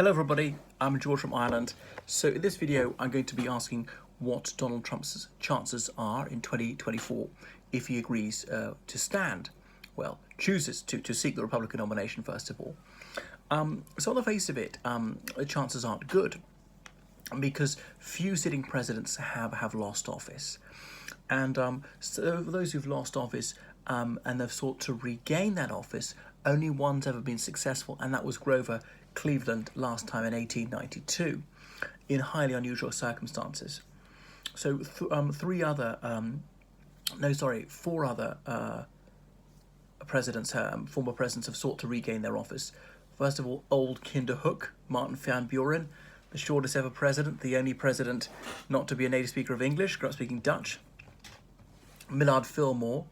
Hello everybody, I'm George from Ireland. So in this video I'm going to be asking what Donald Trump's chances are in 2024 if he agrees to stand, well, chooses to seek the Republican nomination first of all. So on the face of it, the chances aren't good because few sitting presidents have lost office. And so for those who've lost office and they've sought to regain that office, only one's ever been successful, and that was Grover Cleveland last time in 1892 in highly unusual circumstances. So four other presidents, former presidents, have sought to regain their office. First of all, Old Kinderhook, Martin Van Buren, the shortest ever president, the only president not to be a native speaker of English, grew up speaking Dutch. Millard Fillmore,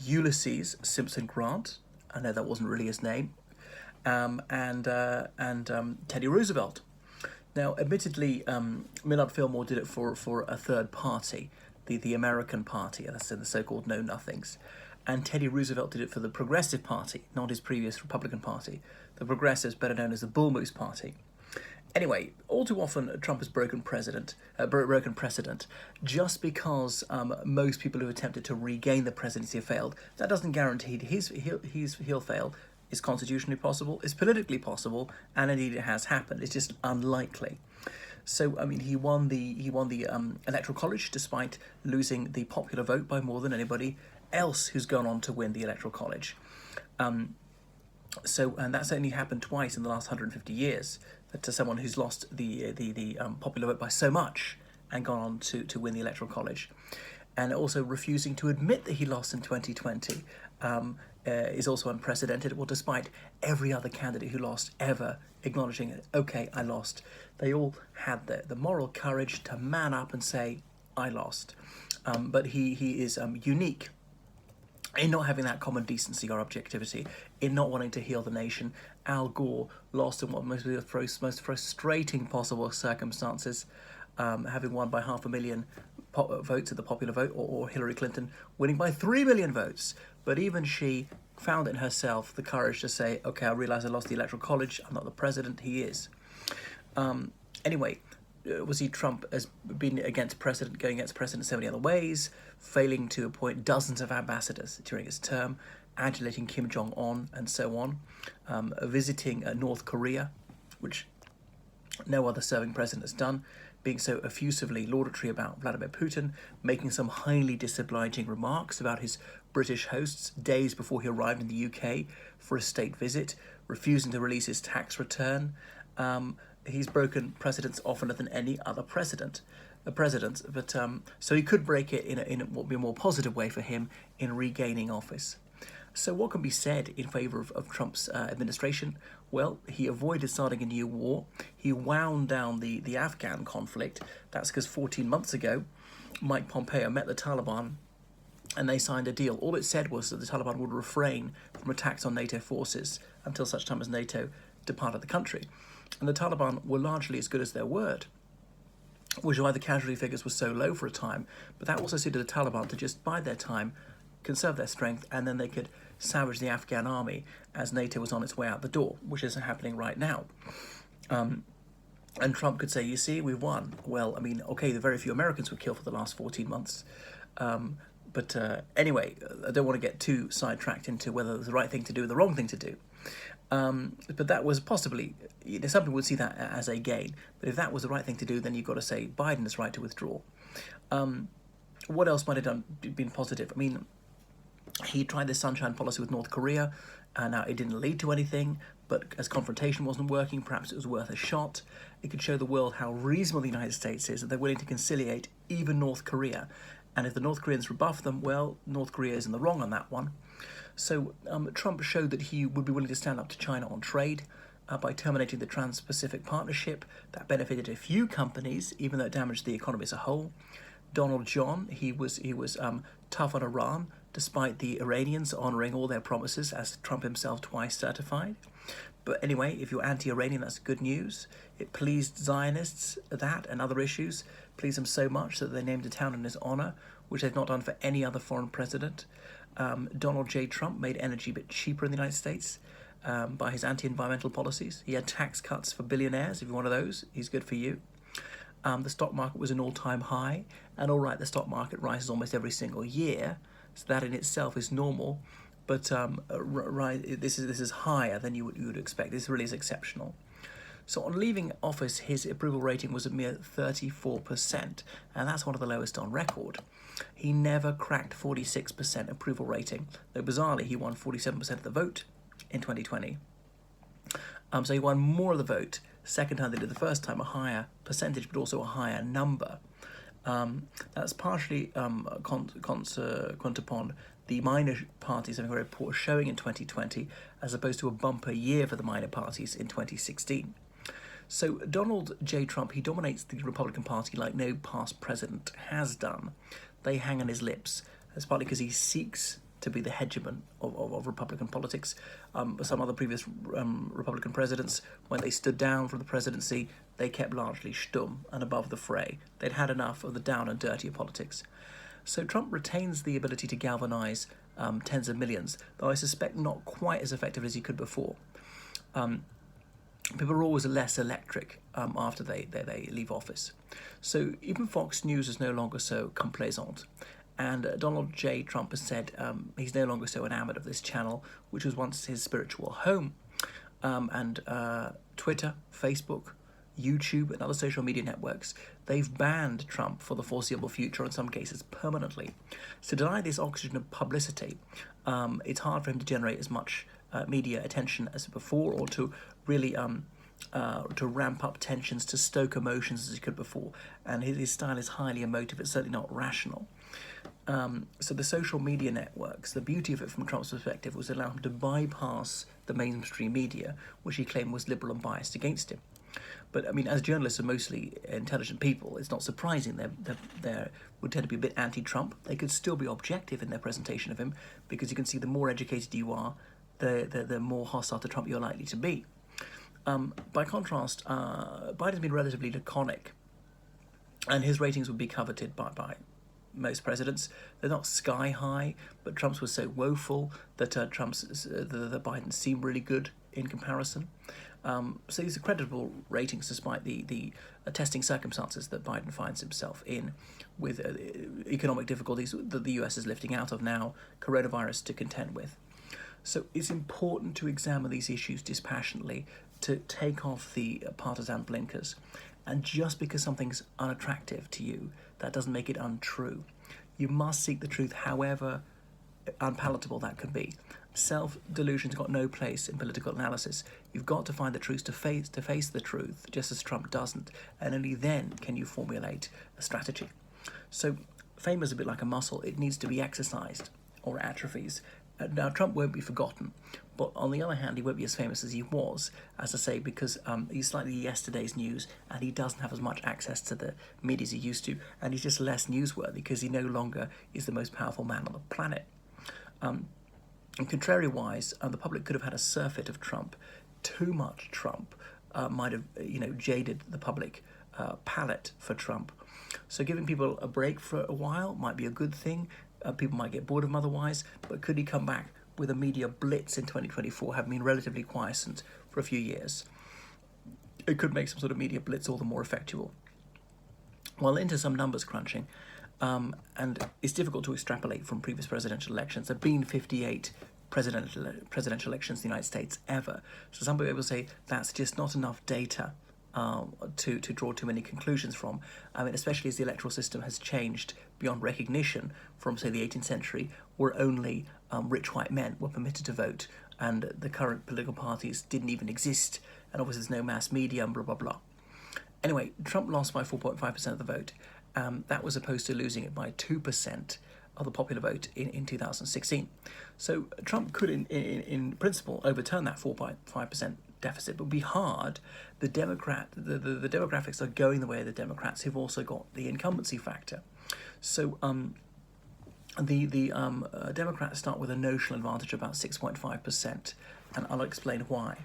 Ulysses Simpson Grant, I know that wasn't really his name, and Teddy Roosevelt. Now, admittedly, Millard Fillmore did it for a third party, the American Party, that's the so-called Know-Nothings. And Teddy Roosevelt did it for the Progressive Party, not his previous Republican Party. The Progressives, better known as the Bull Moose Party. Anyway, all too often Trump has broken precedent just because most people who attempted to regain the presidency have failed. That doesn't guarantee he'll fail. It's constitutionally possible, it's politically possible, and indeed it has happened. It's just unlikely. So, I mean, he won the Electoral College despite losing the popular vote by more than anybody else who's gone on to win the Electoral College. And that's only happened twice in the last 150 years, that to someone who's lost the popular vote by so much and gone on to win the Electoral College. And also refusing to admit that he lost in 2020 is also unprecedented. Well, despite every other candidate who lost ever acknowledging it, okay, I lost. They all had the moral courage to man up and say, I lost. But he is unique in not having that common decency or objectivity, in not wanting to heal the nation. Al Gore lost in what must be the most frustrating possible circumstances, having won by 500,000 votes at the popular vote, or Hillary Clinton winning by 3 million votes. But even she found in herself the courage to say, okay, I realise I lost the Electoral College, I'm not the president, he is. Anyway, we see Trump has been going against precedent in so many other ways, failing to appoint dozens of ambassadors during his term, adulating Kim Jong-un and so on, visiting North Korea, which no other serving president has done, being so effusively laudatory about Vladimir Putin, making some highly disobliging remarks about his British hosts days before he arrived in the UK for a state visit, refusing to release his tax return. He's broken precedents oftener than any other president, but so he could break it in what would be a more positive way for him in regaining office. So what can be said in favour of Trump's administration? Well, he avoided starting a new war. He wound down the Afghan conflict. That's because 14 months ago, Mike Pompeo met the Taliban and they signed a deal. All it said was that the Taliban would refrain from attacks on NATO forces until such time as NATO departed the country. And the Taliban were largely as good as their word, which is why the casualty figures were so low for a time. But that also suited the Taliban to just bide their time, conserve their strength, and then they could savage the Afghan army as NATO was on its way out the door, which isn't happening right now. And Trump could say, you see, we've won. Well, I mean, okay, the very few Americans were killed for the last 14 months. But anyway, I don't want to get too sidetracked into whether it was the right thing to do or the wrong thing to do. But that was possibly, some people would see that as a gain. But if that was the right thing to do, then you've got to say Biden is right to withdraw. What else might have been positive? I mean, he tried the sunshine policy with North Korea, and now it didn't lead to anything, but as confrontation wasn't working, perhaps it was worth a shot. It could show the world how reasonable the United States is, that they're willing to conciliate even North Korea. And if the North Koreans rebuff them, well, North Korea is in the wrong on that one. So Trump showed that he would be willing to stand up to China on trade by terminating the Trans-Pacific Partnership. That benefited a few companies, even though it damaged the economy as a whole. Donald John, he was tough on Iran, despite the Iranians honouring all their promises, as Trump himself twice certified. But anyway, if you're anti-Iranian, that's good news. It pleased Zionists, that and other issues, pleased them so much that they named a town in his honour, which they've not done for any other foreign president. Donald J. Trump made energy a bit cheaper in the United States. by his anti-environmental policies. He had tax cuts for billionaires. If you're one of those, he's good for you. The stock market was an all-time high, and all right, the stock market rises almost every single year, so that in itself is normal. But this is higher than you would expect. This really is exceptional. So on leaving office, his approval rating was a mere 34%, and that's one of the lowest on record. He never cracked 46% approval rating, though bizarrely he won 47% of the vote in 2020. So he won more of the vote, second time they did the first time, a higher percentage, but also a higher number. That's partially contingent upon the minor parties having a very poor showing in 2020, as opposed to a bumper year for the minor parties in 2016. So Donald J. Trump, he dominates the Republican Party like no past president has done. They hang on his lips. That's partly because he seeks to be the hegemon of Republican politics. Some other previous Republican presidents, when they stood down from the presidency, they kept largely stum and above the fray. They'd had enough of the down and dirty of politics. So Trump retains the ability to galvanize tens of millions, though I suspect not quite as effective as he could before. People are always less electric after they leave office. So even Fox News is no longer so complaisant. And Donald J. Trump has said he's no longer so enamoured of this channel, which was once his spiritual home. And Twitter, Facebook, YouTube and other social media networks, they've banned Trump for the foreseeable future, in some cases permanently. So to deny this oxygen of publicity, it's hard for him to generate as much media attention as before, or to really to ramp up tensions, to stoke emotions as he could before. And his style is highly emotive, it's certainly not rational. So the social media networks, the beauty of it from Trump's perspective was allow him to bypass the mainstream media, which he claimed was liberal and biased against him. But I mean, as journalists are mostly intelligent people, it's not surprising they would tend to be a bit anti-Trump. They could still be objective in their presentation of him, because you can see the more educated you are, the more hostile to Trump you're likely to be. By contrast, Biden's been relatively laconic, and his ratings would be coveted by most presidents. They're not sky high, but Trump's was so woeful that the Biden seemed really good in comparison. So these are creditable ratings despite the testing circumstances that Biden finds himself in, with economic difficulties that the US is lifting out of now, coronavirus to contend with. So it's important to examine these issues dispassionately, to take off the partisan blinkers. And just because something's unattractive to you, that doesn't make it untrue. You must seek the truth, however unpalatable that can be. Self-delusion's got no place in political analysis. You've got to find the truth, to face the truth, just as Trump doesn't, and only then can you formulate a strategy. So fame is a bit like a muscle. It needs to be exercised, or it atrophies. Now, Trump won't be forgotten, but on the other hand, he won't be as famous as he was, as I say, because he's slightly yesterday's news, and he doesn't have as much access to the media as he used to, and he's just less newsworthy because he no longer is the most powerful man on the planet. And contrary-wise, the public could have had a surfeit of Trump. Too much Trump might have, jaded the public palate for Trump. So giving people a break for a while might be a good thing. People might get bored of him otherwise, but could he come back with a media blitz in 2024, having been relatively quiescent for a few years? It could make some sort of media blitz all the more effectual. Well, into some numbers crunching, and it's difficult to extrapolate from previous presidential elections. There have been 58 presidential elections in the United States ever. So some people say that's just not enough data to draw too many conclusions from. I mean, especially as the electoral system has changed beyond recognition from, say, the 18th century, where only rich white men were permitted to vote, and the current political parties didn't even exist, and obviously there's no mass media, and blah, blah, blah. Anyway, Trump lost by 4.5% of the vote. That was opposed to losing it by 2% of the popular vote in 2016. So Trump could, in principle, overturn that 4.5% deficit, but it would be hard. The demographics are going the way of the Democrats, who've also got the incumbency factor. So the Democrats start with a notional advantage of about 6.5%, and I'll explain why.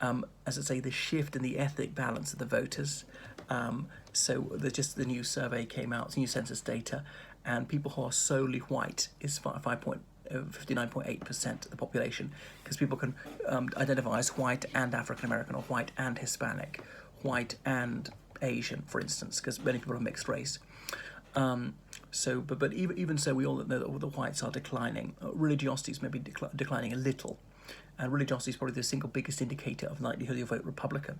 As I say, the shift in the ethnic balance of the voters. So the new survey came out, new census data, and people who are solely white is 5.8%, 59.8% of the population, because people can identify as white and African American, or white and Hispanic, white and Asian, for instance, because many people are mixed race. But even so, we all know that the whites are declining. Religiosity is maybe declining a little, and religiosity is probably the single biggest indicator of likelihood you'll vote Republican.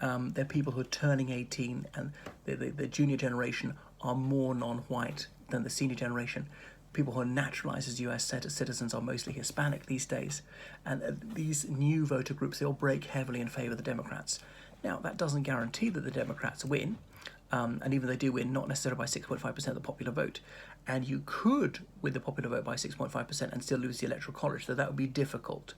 They're people who are turning 18, and the junior generation are more non-white than the senior generation. People who are naturalized as US citizens are mostly Hispanic these days, and these new voter groups, they all break heavily in favor of the Democrats. Now, that doesn't guarantee that the Democrats win, and even they do win, not necessarily by 6.5% of the popular vote. And you could win the popular vote by 6.5% and still lose the Electoral College, so that would be difficult.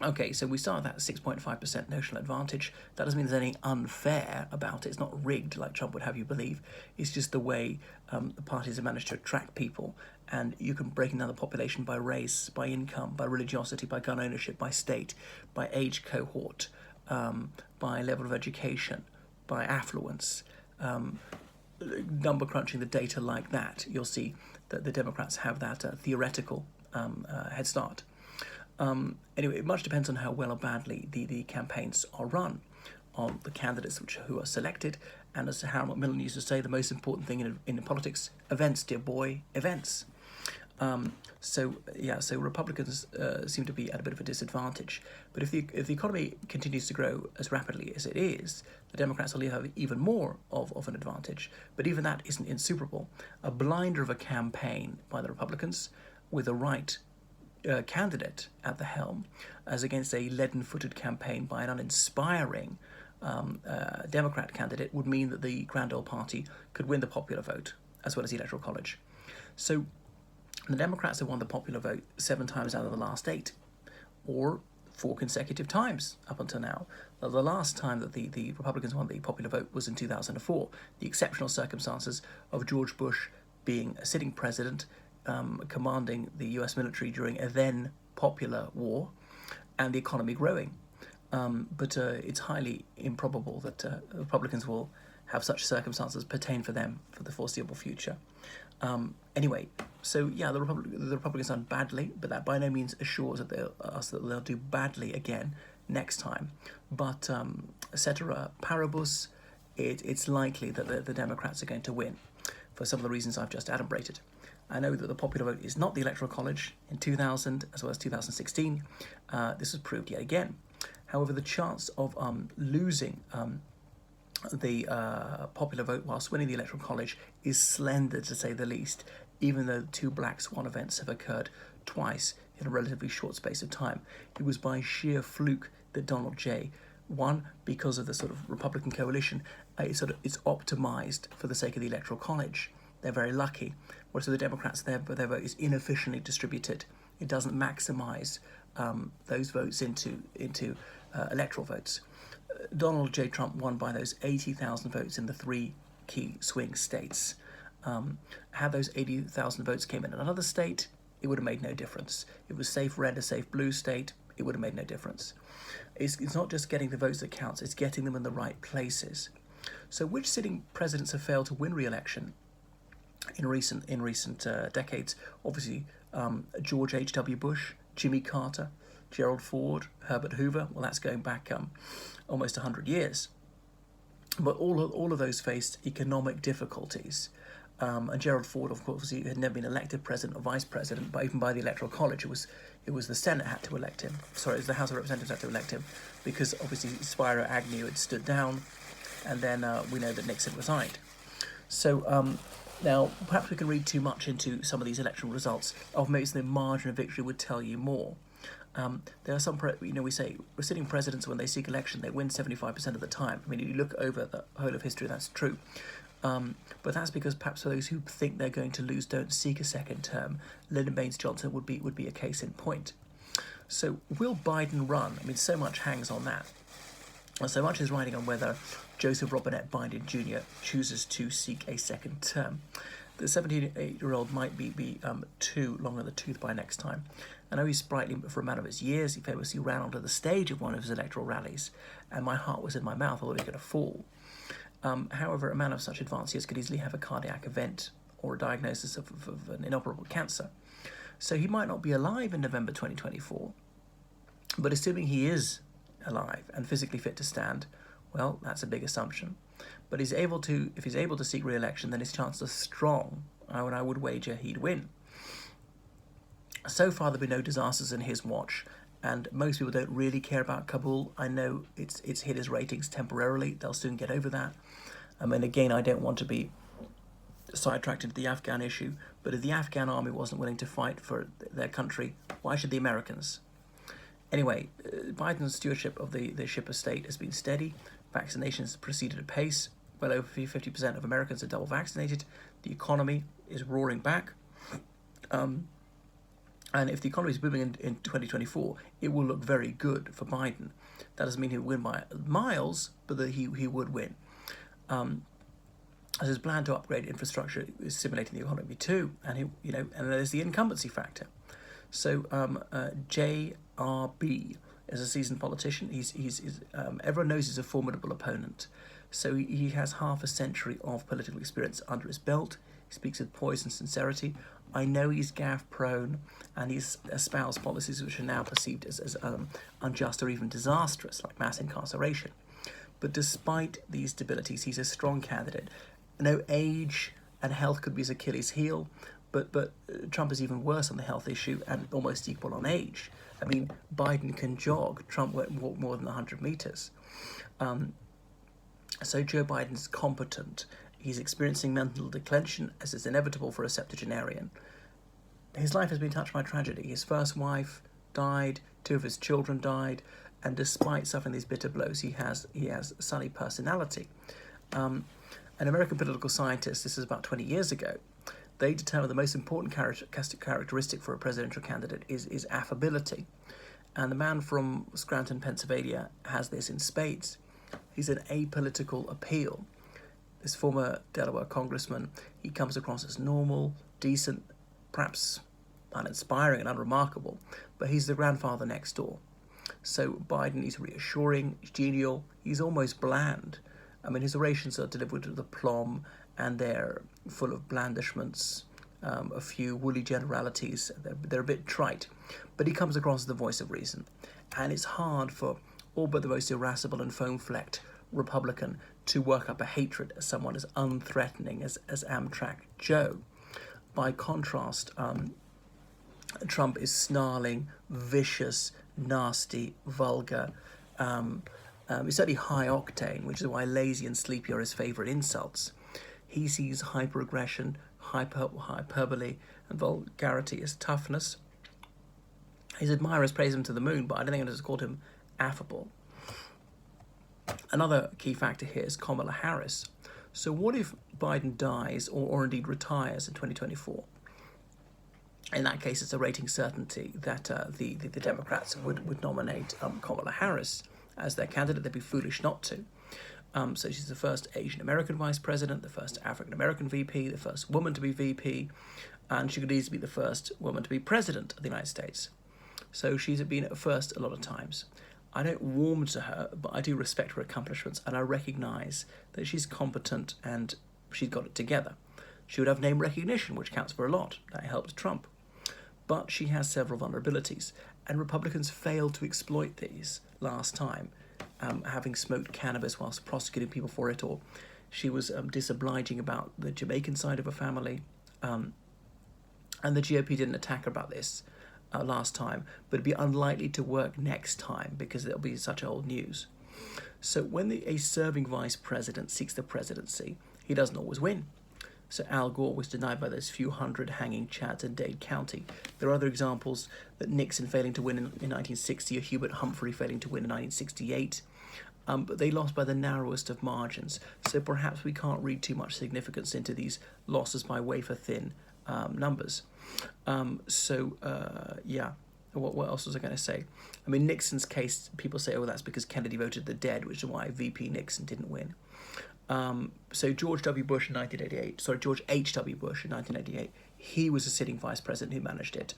Okay, so we start at that 6.5% notional advantage. That doesn't mean there's anything unfair about it. It's not rigged like Trump would have you believe. It's just the way the parties have managed to attract people. And you can break down the population by race, by income, by religiosity, by gun ownership, by state, by age cohort, by level of education, by affluence. Number crunching the data like that, you'll see that the Democrats have that theoretical head start. Anyway, it much depends on how well or badly the campaigns are run, on the candidates who are selected, and as Harold Macmillan used to say, the most important thing in politics, events, dear boy, events. So Republicans seem to be at a bit of a disadvantage. But if the economy continues to grow as rapidly as it is, the Democrats will have even more of an advantage. But even that isn't insuperable. A blinder of a campaign by the Republicans with the right candidate at the helm, as against a leaden-footed campaign by an uninspiring Democrat candidate, would mean that the Grand Old Party could win the popular vote as well as the Electoral College. So the Democrats have won the popular vote 7 times out of the last 8, or 4 consecutive times up until now. The last time that the Republicans won the popular vote was in 2004, the exceptional circumstances of George Bush being a sitting president, commanding the US military during a then popular war, and the economy growing. But it's highly improbable that Republicans will have such circumstances pertain for them for the foreseeable future. Anyway, so yeah, the Republicans done badly, but that by no means assures that they'll do badly again next time. But ceteris paribus, it's likely that the Democrats are going to win for some of the reasons I've just adumbrated. I know that the popular vote is not the Electoral College. In 2000 as well as 2016, this was proved yet again. However, the chance of losing the popular vote whilst winning the Electoral College is slender, to say the least, even though 2 black swan events have occurred twice in a relatively short space of time. It was by sheer fluke that Donald J. won, because of the sort of Republican coalition. It's optimized for the sake of the Electoral College. They're very lucky. Whereas the Democrats, their vote is inefficiently distributed. It doesn't maximize those votes into electoral votes. Donald J. Trump won by those 80,000 votes in the 3 key swing states. Had those 80,000 votes came in another state, it would have made no difference. If it was safe red or safe blue state, it would have made no difference. It's not just getting the votes that counts, it's getting them in the right places. So which sitting presidents have failed to win re-election in recent decades? Obviously, George H.W. Bush, Jimmy Carter, Gerald Ford, Herbert Hoover. Well, that's going back almost 100 years. But all of those faced economic difficulties. And Gerald Ford, of course, he had never been elected president or vice president, but even by the Electoral College, it was the Senate had to elect him. Sorry, it was the House of Representatives had to elect him, because obviously Spiro Agnew had stood down, and then we know that Nixon resigned. So now perhaps we can read too much into some of these electoral results. Of maybe the margin of victory would tell you more. There are some, we say sitting presidents, when they seek election, they win 75% of the time. I mean, if you look over the whole of history, that's true. But that's because perhaps for those who think they're going to lose don't seek a second term. Lyndon Baines Johnson would be a case in point. So will Biden run? I mean, so much hangs on that. And so much is riding on whether Joseph Robinette Biden Jr. chooses to seek a second term. The 78-year-old might be too long in the tooth by next time. I know he's sprightly, but for a man of his years, he famously ran onto the stage of one of his electoral rallies, and my heart was in my mouth. I thought he was going to fall. However, a man of such advanced years could easily have a cardiac event or a diagnosis of an inoperable cancer. So he might not be alive in November 2024, but assuming he is alive and physically fit to stand, well, that's a big assumption. But if he's able to seek re-election, then his chances are strong, and I would wager he'd win. So far, there have been no disasters in his watch, and most people don't really care about Kabul. I know it's hit his ratings temporarily. They'll soon get over that. And again, I don't want to be sidetracked into the Afghan issue, but if the Afghan army wasn't willing to fight for their country, why should the Americans? Anyway, Biden's stewardship of the ship of state has been steady. Vaccinations proceeded apace. Well over 50% of Americans are double vaccinated. The economy is roaring back. And if the economy is booming in 2024, it will look very good for Biden. That doesn't mean he'll win by miles, but that he would win. As his plan to upgrade infrastructure is stimulating the economy too, and and there's the incumbency factor. So JRB is a seasoned politician. He's everyone knows he's a formidable opponent. So he has half a century of political experience under his belt. He speaks with poise and sincerity. I know he's gaffe prone, and he's espoused policies which are now perceived as unjust or even disastrous, like mass incarceration. But despite these debilities, he's a strong candidate. Age and health could be his Achilles heel, but Trump is even worse on the health issue and almost equal on age. I mean, Biden can jog. Trump won't walk more than 100 meters. So Joe Biden's competent. He's experiencing mental declension, as is inevitable for a septuagenarian. His life has been touched by tragedy. His first wife died, 2 of his children died, and despite suffering these bitter blows, he has sunny personality. An American political scientist, this is about 20 years ago, they determined the most important characteristic for a presidential candidate is affability. And the man from Scranton, Pennsylvania, has this in spades. He's an apolitical appeal. This former Delaware congressman, he comes across as normal, decent, perhaps uninspiring and unremarkable, but he's the grandfather next door. So Biden is reassuring, he's genial, he's almost bland. I mean, his orations are delivered with aplomb, and they're full of blandishments, a few woolly generalities. They're a bit trite, but he comes across as the voice of reason. And it's hard for all but the most irascible and foam-flecked Republican to work up a hatred as someone as unthreatening as Amtrak Joe. By contrast, Trump is snarling, vicious, nasty, vulgar. It's certainly high octane, which is why lazy and sleepy are his favourite insults. He sees hyperaggression, hyperbole, and vulgarity as toughness. His admirers praise him to the moon, but I don't think anyone's called him affable. Another key factor here is Kamala Harris. So what if Biden dies or indeed retires in 2024? In that case, it's a rating certainty that the Democrats would nominate Kamala Harris as their candidate. They'd be foolish not to. So she's the first Asian American vice president, the first African American VP, the first woman to be VP, and she could easily be the first woman to be president of the United States. So she's been at first a lot of times. I don't warm to her, but I do respect her accomplishments, and I recognise that she's competent and she's got it together. She would have name recognition, which counts for a lot. That helped Trump. But she has several vulnerabilities, and Republicans failed to exploit these last time, having smoked cannabis whilst prosecuting people for it, or she was disobliging about the Jamaican side of her family, and the GOP didn't attack her about this last time, but it'd be unlikely to work next time because it'll be such old news. So when a serving vice president seeks the presidency, he doesn't always win. So Al Gore was denied by those few hundred hanging chads in Dade County. There are other examples, that Nixon failing to win in 1960 or Hubert Humphrey failing to win in 1968. But they lost by the narrowest of margins. So perhaps we can't read too much significance into these losses by wafer-thin numbers. What else was I going to say? I mean, Nixon's case, people say, oh, that's because Kennedy voted the dead, which is why VP Nixon didn't win. So George H.W. Bush in 1988, he was a sitting vice president who managed it.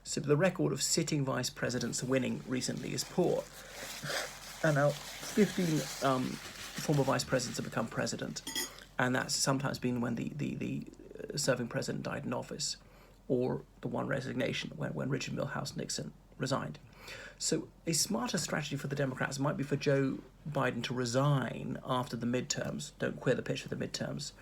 So the record of sitting vice presidents winning recently is poor. And now 15 former vice presidents have become president. And that's sometimes been when the serving president died in office, or the one resignation when Richard Milhous Nixon resigned. So a smarter strategy for the Democrats might be for Joe Biden to resign after the midterms, don't queer the pitch for the midterms,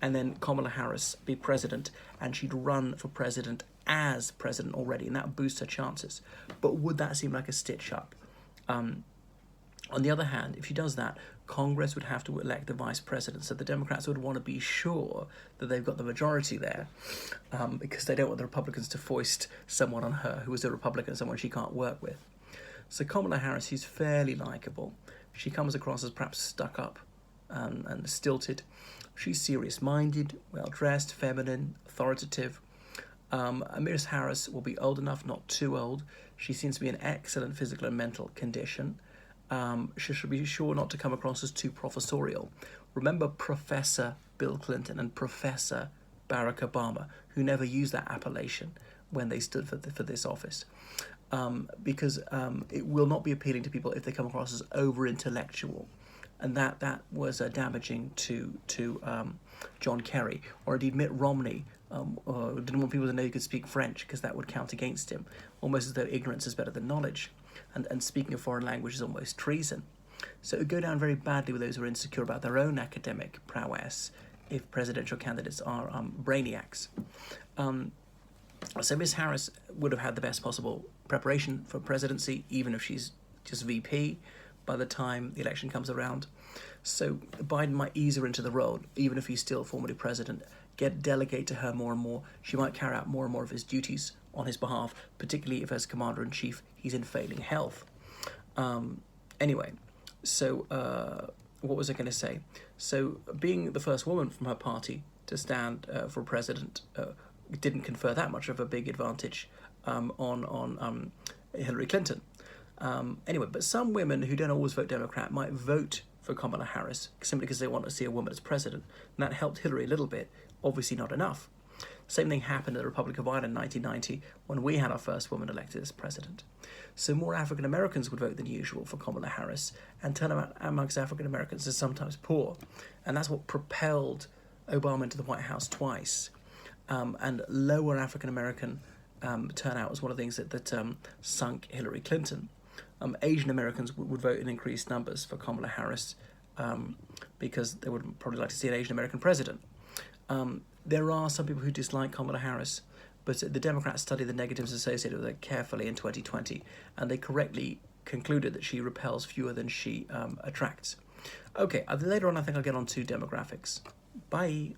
and then Kamala Harris be president, and she'd run for president as president already, and that boosts her chances. But would that seem like a stitch up? On the other hand, if she does that, Congress would have to elect the vice president. So the Democrats would want to be sure that they've got the majority there, because they don't want the Republicans to foist someone on her who is a Republican, someone she can't work with. So Kamala Harris, she's fairly likable. She comes across as perhaps stuck up and stilted. She's serious-minded, well-dressed, feminine, authoritative. Ms. Harris will be old enough, not too old. She seems to be in excellent physical and mental condition. She should be sure not to come across as too professorial. Remember Professor Bill Clinton and Professor Barack Obama, who never used that appellation when they stood for this office. Because it will not be appealing to people if they come across as over-intellectual. And that was damaging to John Kerry, or indeed Mitt Romney. Didn't want people to know he could speak French because that would count against him, almost as though ignorance is better than knowledge. And speaking a foreign language is almost treason. So it would go down very badly with those who are insecure about their own academic prowess if presidential candidates are brainiacs. So Ms. Harris would have had the best possible preparation for presidency, even if she's just VP by the time the election comes around. So Biden might ease her into the role, even if he's still formally president, delegate to her more and more. She might carry out more and more of his duties on his behalf, particularly if as commander-in-chief he's in failing health. Anyway, so what was I going to say? So being the first woman from her party to stand for president didn't confer that much of a big advantage on Hillary Clinton. Anyway, but some women who don't always vote Democrat might vote for Kamala Harris simply because they want to see a woman as president, and that helped Hillary a little bit, obviously not enough. Same thing happened at the Republic of Ireland in 1990 when we had our first woman elected as president. So more African Americans would vote than usual for Kamala Harris, and turnout amongst African Americans is sometimes poor, and that's what propelled Obama into the White House twice. And lower African American turnout was one of the things that sunk Hillary Clinton. Asian Americans would vote in increased numbers for Kamala Harris because they would probably like to see an Asian American president. There are some people who dislike Kamala Harris, but the Democrats studied the negatives associated with her carefully in 2020, and they correctly concluded that she repels fewer than she attracts. Okay, later on I think I'll get on to demographics. Bye.